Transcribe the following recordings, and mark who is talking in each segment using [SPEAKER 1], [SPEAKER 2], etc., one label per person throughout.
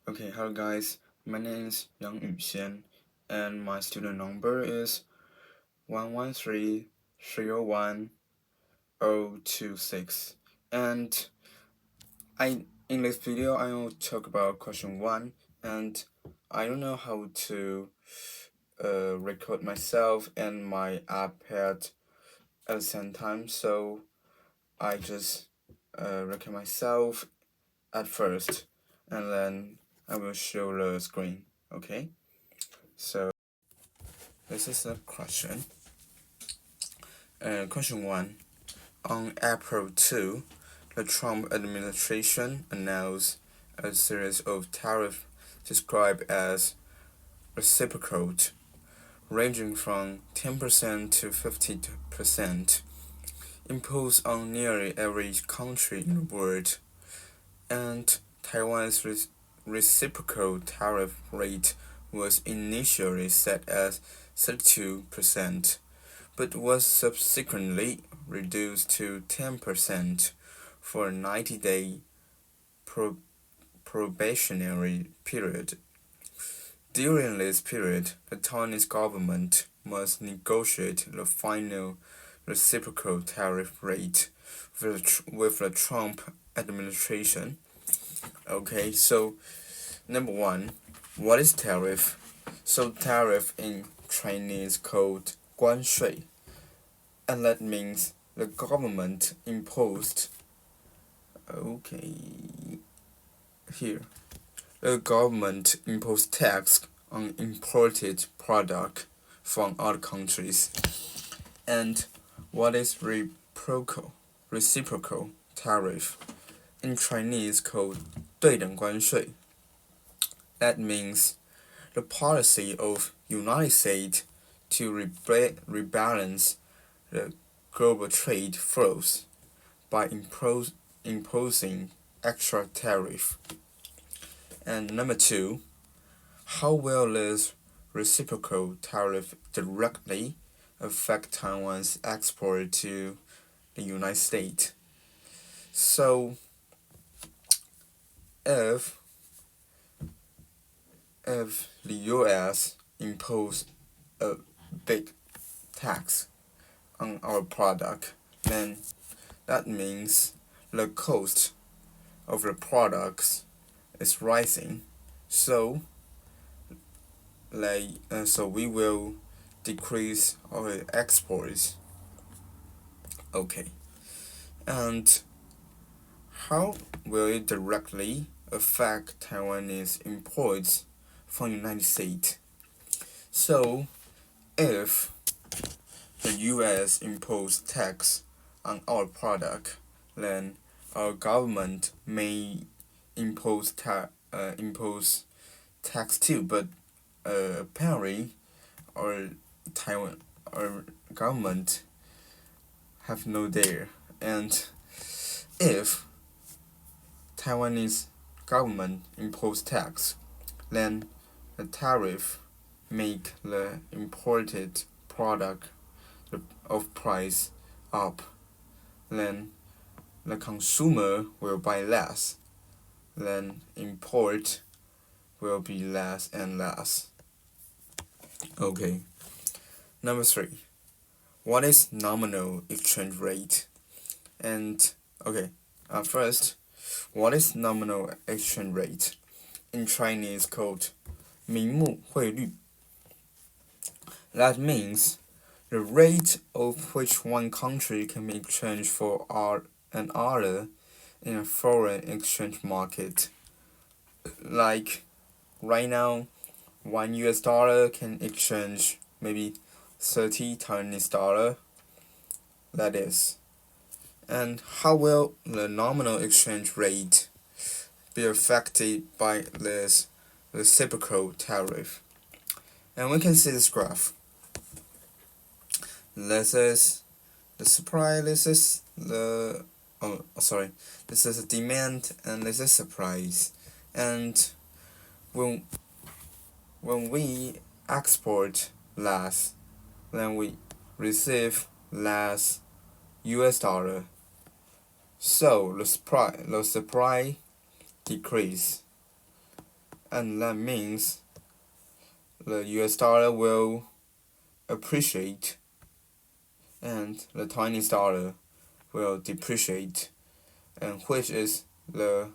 [SPEAKER 1] Okay, hello guys. My name is Yang Yuxian, and my student number is 11301-026. And in this video I will talk about question 1, and I don't know how to record myself and my iPad at the same time, so I just record myself at first, and then I will show the screen. Okay, so this is the question. Question 1. On April 2, the Trump administration announced a series of tariffs described as reciprocal, ranging from 10% to 50%, imposed on nearly every country in the world, and Taiwan's reciprocal tariff rate was initially set as 32%, but was subsequently reduced to 10% for a 90-day probationary period. During this period, the Chinese government must negotiate the final reciprocal tariff rate with the Trump administration. Okay, so number 1, what is tariff? So tariff in Chinese called 关税, and that means the government imposed. Okay, here the government imposed tax on imported product from other countries. And what is reciprocal tariff? In Chinese called 对等关税. That means the policy of United States to rebalance the global trade flows by imposing extra tariff. And number 2, how will this reciprocal tariff directly affect Taiwan's export to the United States? So, if the US impose a big tax on our product, then that means the cost of the products is rising. So we will decrease our exports. Okay, and how will it directly affect Taiwanese imports from the United States? So if the US impose tax on our product, then our government may impose tax too, but apparently our government have no dare. And if Taiwanese government impose tax, then the tariff make the imported product of price up. Then the consumer will buy less. Then import will be less and less. Okay. Number 3. What is nominal exchange rate? And okay, first, what is nominal exchange rate? In Chinese called 名目汇率. That means the rate of which one country can be exchanged for another in a foreign exchange market. Like right now, $1 can exchange maybe 30 Taiwanese dollar. That is. And how will the nominal exchange rate be affected by this reciprocal tariff? And we can see this graph. This is the supply, this is the this is the demand, and this is supplies. And when we export less, then we receive less US dollar. So the supply decrease. and that means the US dollar will appreciate and the Chinese dollar will depreciate, and which is the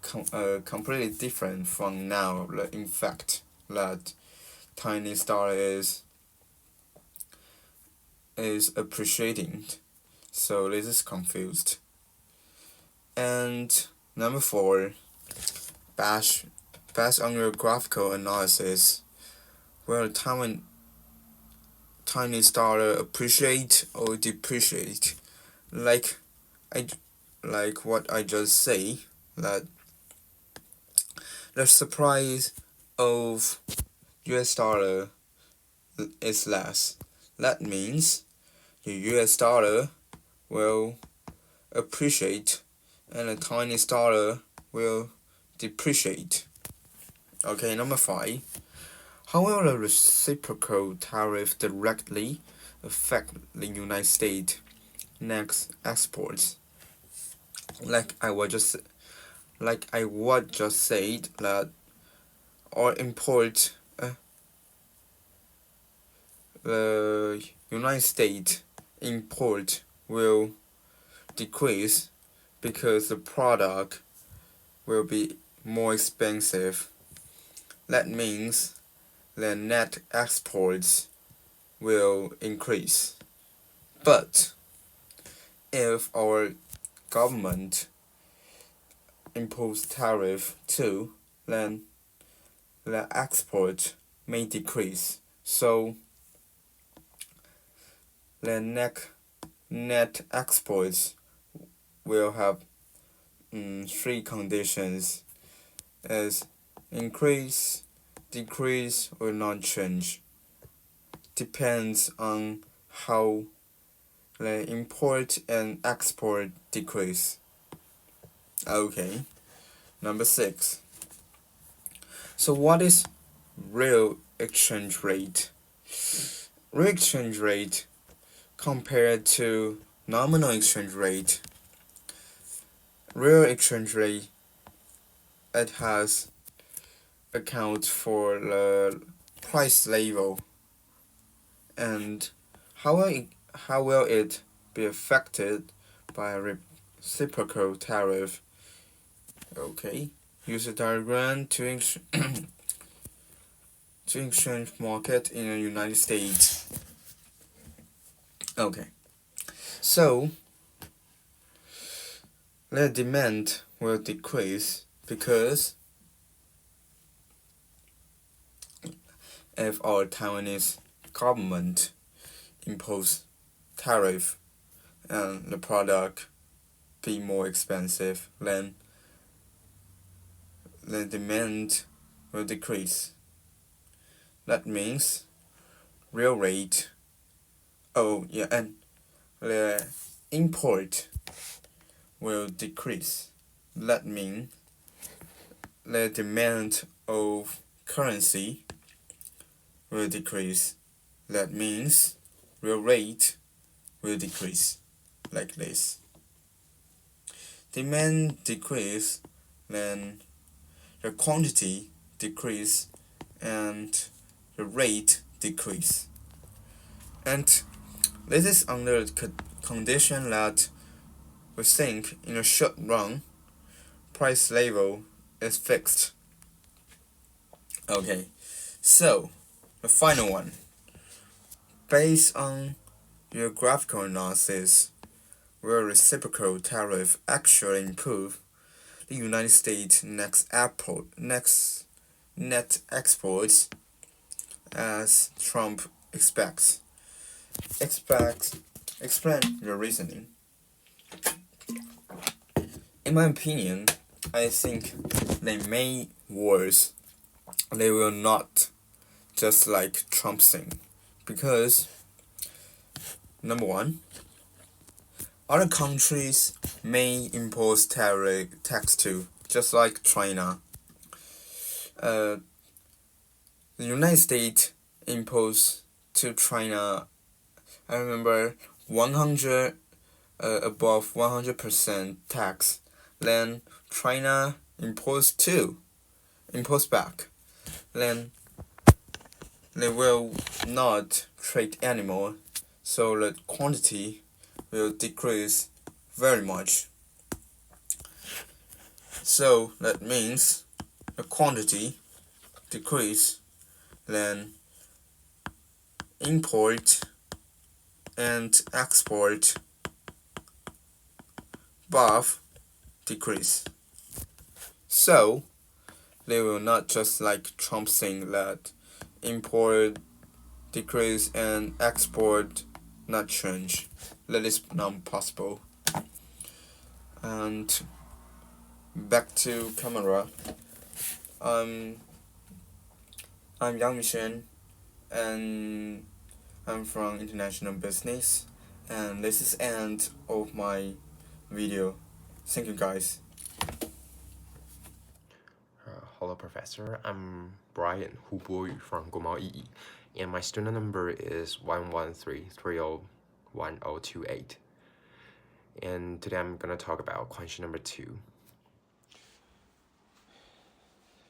[SPEAKER 1] completely different from now. In fact, that Chinese dollar is appreciating, so this is confused. And number 4, based on your graphical analysis, will Chinese dollar appreciate or depreciate? Like what I just say, that the surprise of US dollar is less. That means the US dollar will appreciate and the Chinese dollar will depreciate. Okay, number 5. How will the reciprocal tariff directly affect the United States next exports? Like I was just said, that our import the United States import will decrease because the product will be more expensive. That means the net exports will increase. But if our government impose tariff too, then the export may decrease. So the net exports will have 3 conditions, as increase, decrease, or not change. Depends on how the import and export decrease. Okay, number 6. So what is real exchange rate? Real exchange rate compared to nominal exchange rate. Real exchange rate, it has account for the price level, and how will it be affected by a reciprocal tariff? Okay, use a diagram to exchange market in the United States. Okay, so the demand will decrease because if our Taiwanese government impose tariff and the product be more expensive, then the demand will decrease. That means real rate, and the import will decrease. That means the demand of currency will decrease. That means real rate will decrease, like this. Demand decrease, then the quantity decrease and the rate decrease. And this is under the condition that we think in the short run price level is fixed. Okay, so the final one. Based on your graphical analysis, will reciprocal tariff actually improve the United States net exports as Trump expects? Explain your reasoning. In my opinion, I think they may worse. They will not, just like Trump saying, because number 1, other countries may impose tax too, just like China. The United States imposed to China, I remember, above 100% tax. Then China imposed too, imports back, then they will not trade anymore, so the quantity will decrease very much. So that means the quantity decrease, then import and export both decrease. So they will not just like Trump saying that import decrease and export not change. That is not possible. And back to camera. I'm Yang Mishen, and I'm from international business, and this is end of my video. Thank you guys.
[SPEAKER 2] Hello, Professor. I'm Brian Hu Boyu from Gomao Yi, and my student number is 113301028. And today I'm gonna talk about question number 2.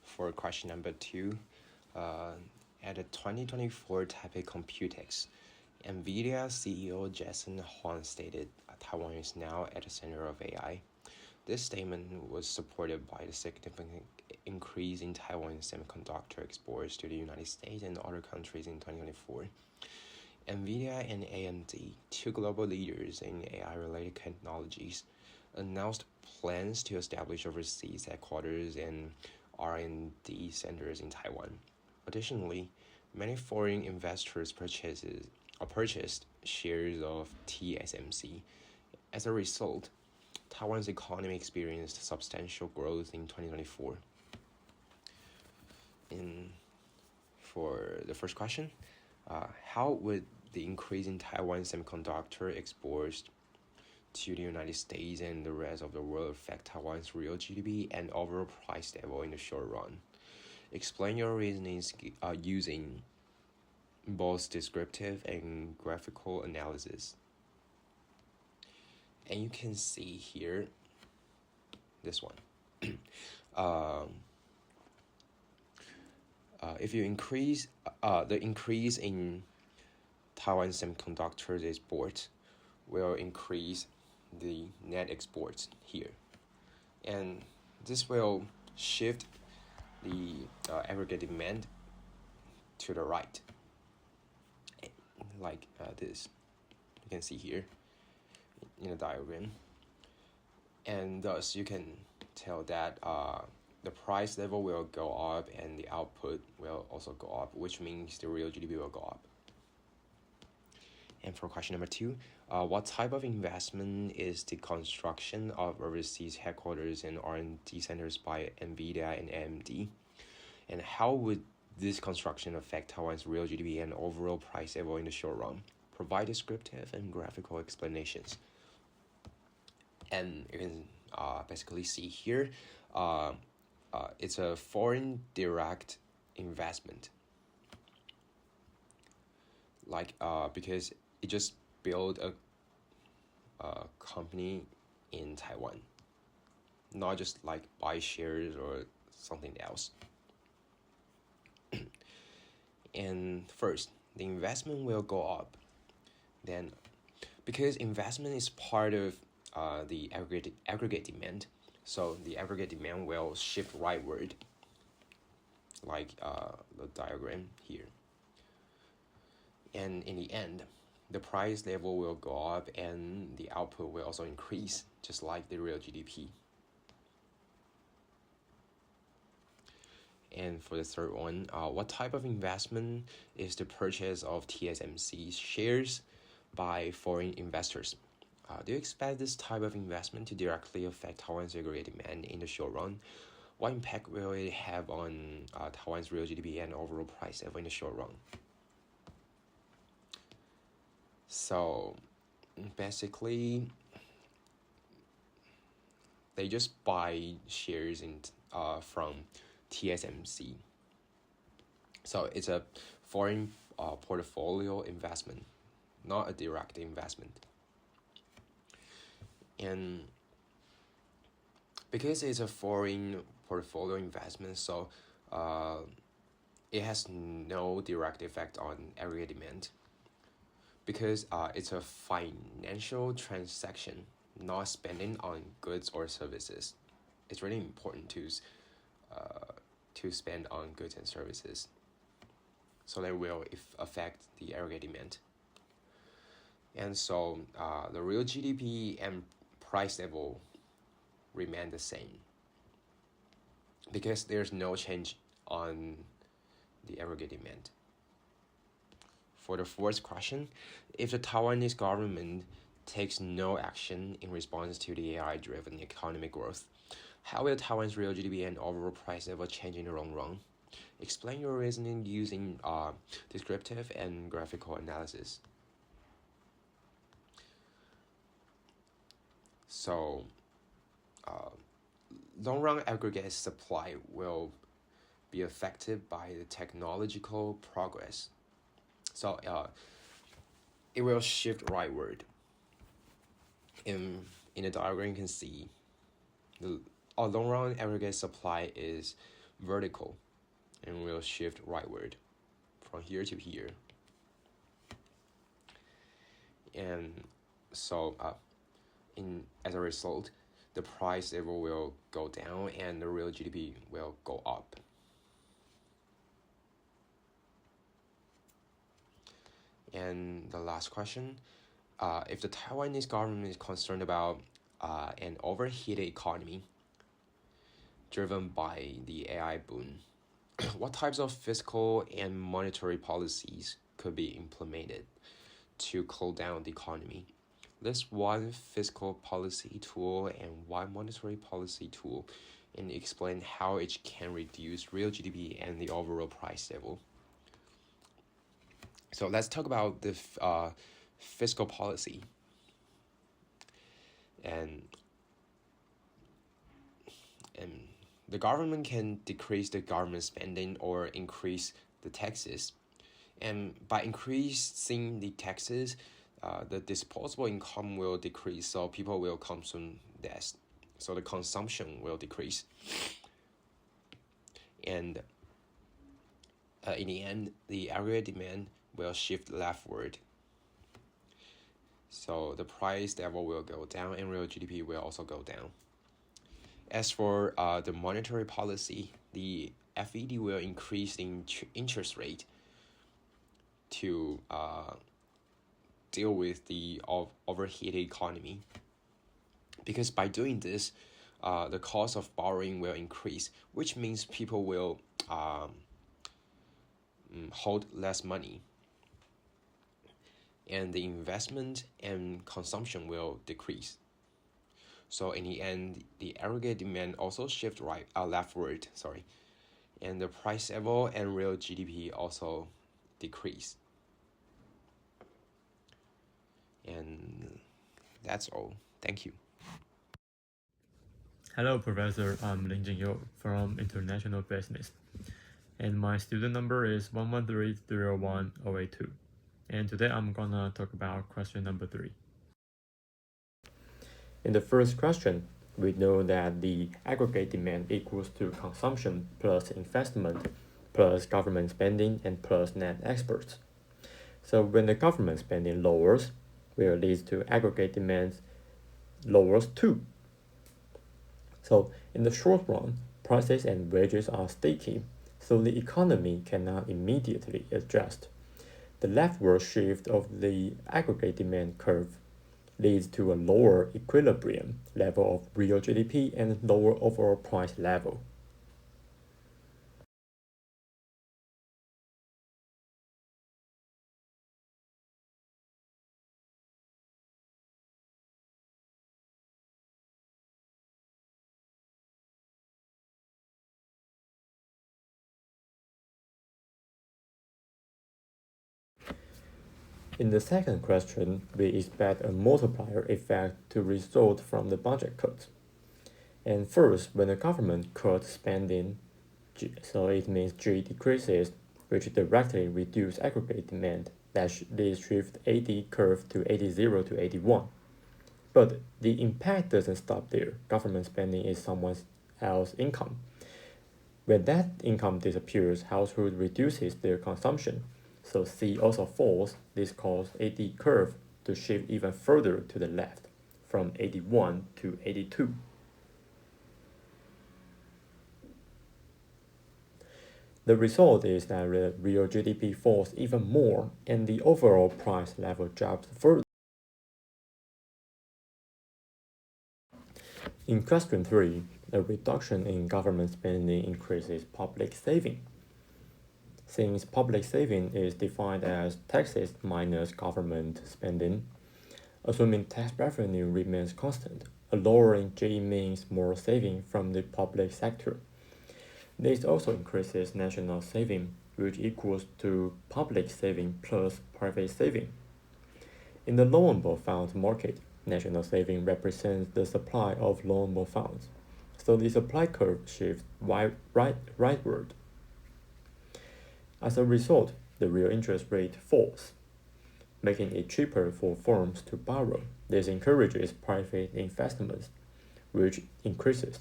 [SPEAKER 2] For question number 2, at the 2024 Taipei Computex, NVIDIA CEO Jensen Huang stated Taiwan is now at the center of AI. This statement was supported by the significant increase in Taiwan's semiconductor exports to the United States and other countries in 2024. NVIDIA and AMD, two global leaders in AI-related technologies, announced plans to establish overseas headquarters and R&D centers in Taiwan. Additionally, many foreign investors purchased shares of TSMC. As a result, Taiwan's economy experienced substantial growth in 2024. For the first question, how would the increase in Taiwan's semiconductor exports to the United States and the rest of the world affect Taiwan's real GDP and overall price level in the short run? Explain your reasonings using both descriptive and graphical analysis. And you can see here, this one. If you increase the increase in Taiwan semiconductors exports will increase the net exports here, and this will shift the aggregate demand to the right, like this. You can see here in the diagram, and thus you can tell that the price level will go up and the output will also go up, which means the real GDP will go up. And for question number 2, what type of investment is the construction of overseas headquarters and R&D centers by NVIDIA and AMD? And how would this construction affect Taiwan's real GDP and overall price level in the short run? Provide descriptive and graphical explanations. And you can basically see here, it's a foreign direct investment. Like because it just built a company in Taiwan, not just like buy shares or something else. And first, the investment will go up. Then, because investment is part of the aggregate demand, so the aggregate demand will shift rightward, like the diagram here. And in the end, the price level will go up and the output will also increase, just like the real GDP. And for the third one, what type of investment is the purchase of TSMC shares by foreign investors? Do you expect this type of investment to directly affect Taiwan's aggregate demand in the short run? What impact will it have on Taiwan's real GDP and overall price level in the short run? So basically, they just buy shares from TSMC. So it's a foreign portfolio investment, not a direct investment. And because it's a foreign portfolio investment, so it has no direct effect on aggregate demand because it's a financial transaction, not spending on goods or services. It's really important to spend on goods and services, so that will affect the aggregate demand. And so the real GDP and price level remain the same because there's no change on the aggregate demand. For the fourth question, if the Taiwanese government takes no action in response to the AI-driven economic growth, how will Taiwan's real GDP and overall price level change in the long run? Explain your reasoning using descriptive and graphical analysis. So, long-run aggregate supply will be affected by the technological progress. So, it will shift rightward. In the diagram, you can see the long-run aggregate supply is vertical and will shift rightward from here to here. And so, as a result, the price level will go down and the real GDP will go up. And the last question, if the Taiwanese government is concerned about an overheated economy driven by the AI boom, what types of fiscal and monetary policies could be implemented to cool down the economy? List one fiscal policy tool and one monetary policy tool and explain how it can reduce real GDP and the overall price level. So let's talk about the fiscal policy. And the government can decrease the government spending or increase the taxes. And by increasing the taxes, the disposable income will decrease, so people will consume less. So the consumption will decrease. And in the end, the aggregate demand will shift leftward. So the price level will go down and real GDP will also go down. As for the monetary policy, the FED will increase the interest rate to deal with the overheated economy. Because by doing this, the cost of borrowing will increase, which means people will hold less money. And the investment and consumption will decrease. So in the end, the aggregate demand also shift leftward, and the price level and real GDP also decrease. And that's all. Thank you.
[SPEAKER 3] Hello, Professor. I'm Lin Jingyu from International Business, and my student number is 113-301-082. And today I'm gonna talk about question number 3. In the first question, we know that the aggregate demand equals to consumption plus investment plus government spending and plus net exports. So when the government spending lowers, will lead to aggregate demand lowers too. So in the short run, prices and wages are sticky, so the economy cannot immediately adjust. The leftward shift of the aggregate demand curve leads to a lower equilibrium level of real GDP and lower overall price level. In the second question, we expect a multiplier effect to result from the budget cuts. And first, when the government cuts spending, so it means G decreases, which directly reduce aggregate demand, that leads shift AD curve to AD0 to AD1. But the impact doesn't stop there. Government spending is someone else's income. When that income disappears, households reduces their consumption, so C also falls. This causes AD curve to shift even further to the left, from 81 to 82. The result is that the real GDP falls even more and the overall price level drops further. In question 3, a reduction in government spending increases public saving. Since public saving is defined as taxes minus government spending, assuming tax revenue remains constant, a lowering G means more saving from the public sector. This also increases national saving, which equals to public saving plus private saving. In the loanable funds market, national saving represents the supply of loanable funds, so the supply curve shifts rightward. As a result, the real interest rate falls, making it cheaper for firms to borrow. This encourages private investments, which increases.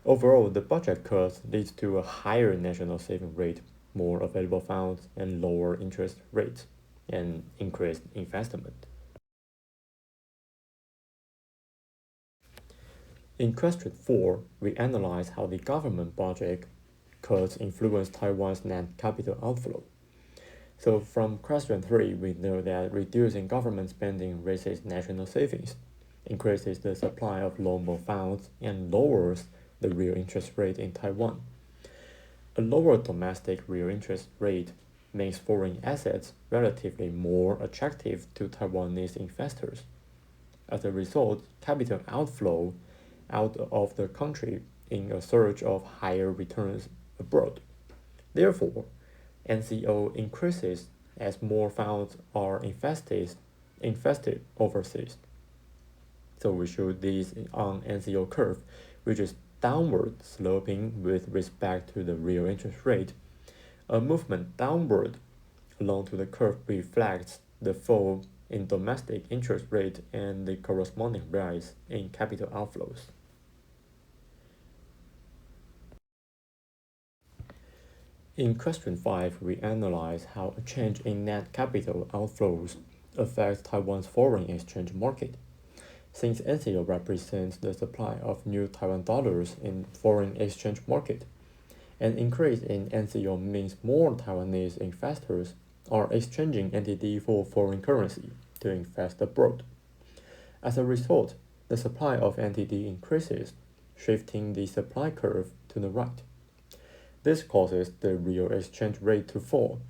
[SPEAKER 3] Overall, the budget cuts leads to a higher national saving rate, more available funds, and lower interest rates, and increased investment. In question 4, we analyze how the government budget cuts influence Taiwan's net capital outflow. So from question 3, we know that reducing government spending raises national savings, increases the supply of loanable funds, and lowers the real interest rate in Taiwan. A lower domestic real interest rate makes foreign assets relatively more attractive to Taiwanese investors. As a result, capital outflow out of the country in a search of higher returns abroad. Therefore, NCO increases as more funds are invested overseas. So we show this on NCO curve, which is downward sloping with respect to the real interest rate. A movement downward along to the curve reflects the fall in domestic interest rate and the corresponding rise in capital outflows. In question 5, we analyze how a change in net capital outflows affects Taiwan's foreign exchange market. Since NCO represents the supply of new Taiwan dollars in foreign exchange market, an increase in NCO means more Taiwanese investors are exchanging NTD for foreign currency to invest abroad. As a result, the supply of NTD increases, shifting the supply curve to the right. This causes the real exchange rate to fall,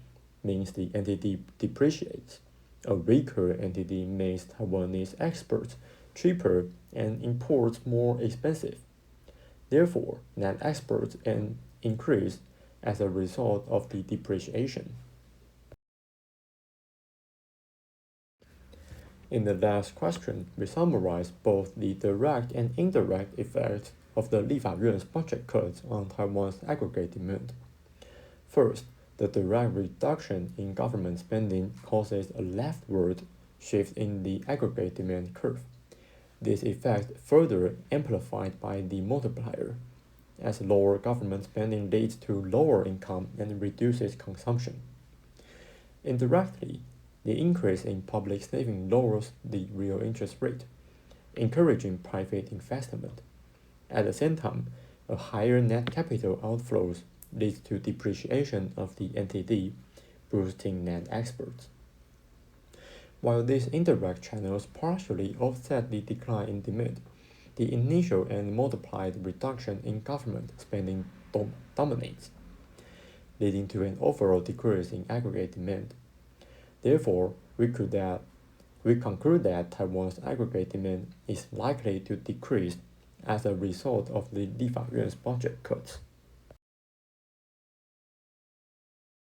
[SPEAKER 3] means the NTD depreciates. A weaker NTD makes Taiwanese exports cheaper and imports more expensive. Therefore, net exports increase as a result of the depreciation. In the last question, we summarize both the direct and indirect effects of the Lifayuan's budget cuts on Taiwan's aggregate demand. First, the direct reduction in government spending causes a leftward shift in the aggregate demand curve. This effect further amplified by the multiplier, as lower government spending leads to lower income and reduces consumption. Indirectly, the increase in public saving lowers the real interest rate, encouraging private investment. At the same time, a higher net capital outflows leads to depreciation of the NTD, boosting net exports. While these indirect channels partially offset the decline in demand, the initial and multiplied reduction in government spending dominates, leading to an overall decrease in aggregate demand. Therefore, we conclude that Taiwan's aggregate demand is likely to decrease as a result of the Lifayuan's budget cuts.